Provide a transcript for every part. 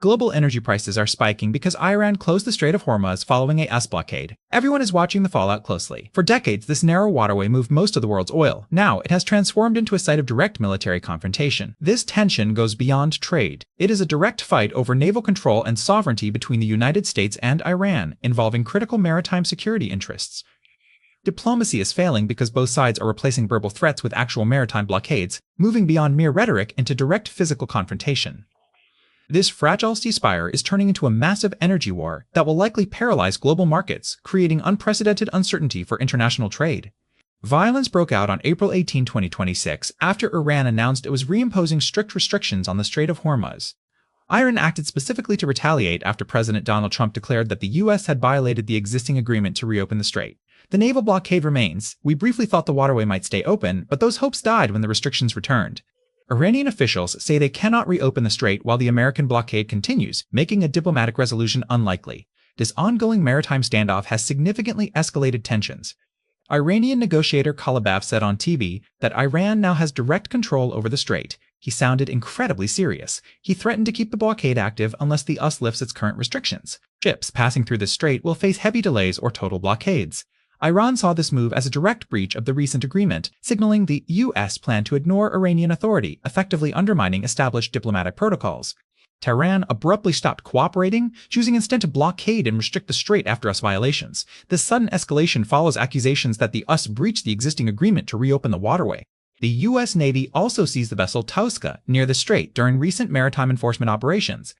Global energy prices are spiking because Iran closed the Strait of Hormuz following a US blockade. Everyone is watching the fallout closely. For decades, this narrow waterway moved most of the world's oil. Now, it has transformed into a site of direct military confrontation. This tension goes beyond trade. It is a direct fight over naval control and sovereignty between the United States and Iran, involving critical maritime security interests. Diplomacy is failing because both sides are replacing verbal threats with actual maritime blockades, moving beyond mere rhetoric into direct physical confrontation. This fragile ceasefire is turning into a massive energy war that will likely paralyze global markets, creating unprecedented uncertainty for international trade. Violence broke out on April 18, 2026, after Iran announced it was reimposing strict restrictions on the Strait of Hormuz. Iran acted specifically to retaliate after President Donald Trump declared that the US had violated the existing agreement to reopen the strait. The naval blockade remains. We briefly thought the waterway might stay open, but those hopes died when the restrictions returned. Iranian officials say they cannot reopen the strait while the American blockade continues, making a diplomatic resolution unlikely. This ongoing maritime standoff has significantly escalated tensions. Iranian negotiator Kalibaf said on TV that Iran now has direct control over the strait. He sounded incredibly serious. He threatened to keep the blockade active unless the US lifts its current restrictions. Ships passing through the strait will face heavy delays or total blockades. Iran saw this move as a direct breach of the recent agreement, signaling the US plan to ignore Iranian authority, effectively undermining established diplomatic protocols. Tehran abruptly stopped cooperating, choosing instead to blockade and restrict the strait after US violations. This sudden escalation follows accusations that the US breached the existing agreement to reopen the waterway. The US Navy also seized the vessel Tauska near the strait during recent maritime enforcement operations.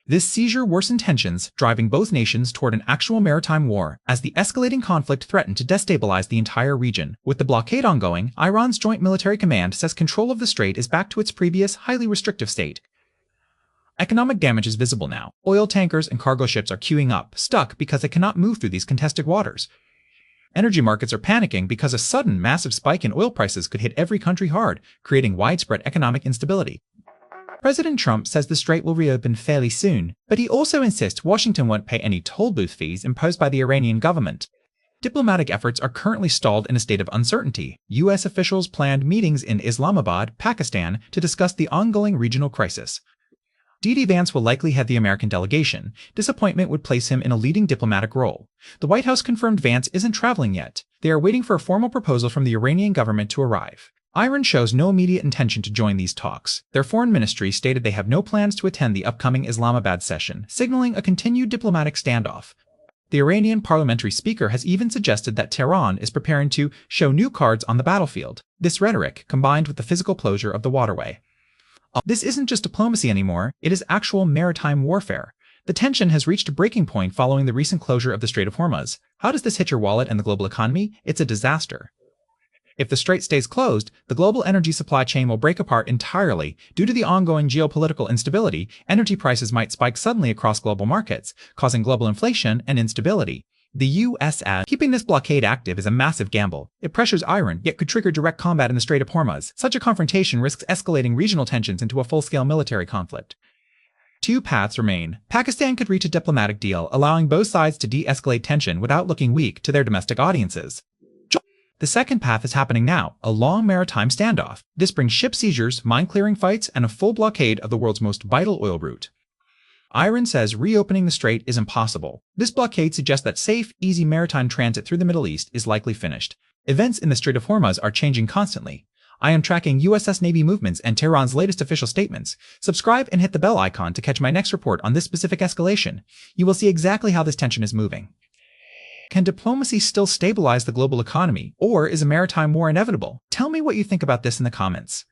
This seizure worsened tensions, driving both nations toward an actual maritime war, as the escalating conflict threatened to destabilize the entire region. With the blockade ongoing, Iran's Joint Military Command says control of the strait is back to its previous, highly restrictive state. Economic damage is visible now. Oil tankers and cargo ships are queuing up, stuck because they cannot move through these contested waters. Energy markets are panicking because a sudden, massive spike in oil prices could hit every country hard, creating widespread economic instability. President Trump says the strait will reopen fairly soon, but he also insists Washington won't pay any toll booth fees imposed by the Iranian government. Diplomatic efforts are currently stalled in a state of uncertainty. US officials planned meetings in Islamabad, Pakistan, to discuss the ongoing regional crisis. D.D. Vance will likely head the American delegation. This appointment would place him in a leading diplomatic role. The White House confirmed Vance isn't traveling yet. They are waiting for a formal proposal from the Iranian government to arrive. Iran shows no immediate intention to join these talks. Their foreign ministry stated they have no plans to attend the upcoming Islamabad session, signaling a continued diplomatic standoff. The Iranian parliamentary speaker has even suggested that Tehran is preparing to show new cards on the battlefield. This rhetoric, combined with the physical closure of the waterway. This isn't just diplomacy anymore, it is actual maritime warfare. The tension has reached a breaking point following the recent closure of the Strait of Hormuz. How does this hit your wallet and the global economy? It's a disaster. If the strait stays closed, the global energy supply chain will break apart entirely. Due to the ongoing geopolitical instability, energy prices might spike suddenly across global markets, causing global inflation and instability. The U.S. adds, keeping this blockade active is a massive gamble. It pressures Iran, yet could trigger direct combat in the Strait of Hormuz. Such a confrontation risks escalating regional tensions into a full-scale military conflict. Two paths remain. Pakistan could reach a diplomatic deal, allowing both sides to de-escalate tension without looking weak to their domestic audiences. The second path is happening now, a long maritime standoff. This brings ship seizures, mine-clearing fights, and a full blockade of the world's most vital oil route. Iran says reopening the strait is impossible. This blockade suggests that safe, easy maritime transit through the Middle East is likely finished. Events in the Strait of Hormuz are changing constantly. I am tracking USS Navy movements and Tehran's latest official statements. Subscribe and hit the bell icon to catch my next report on this specific escalation. You will see exactly how this tension is moving. Can diplomacy still stabilize the global economy, or is a maritime war inevitable? Tell me what you think about this in the comments.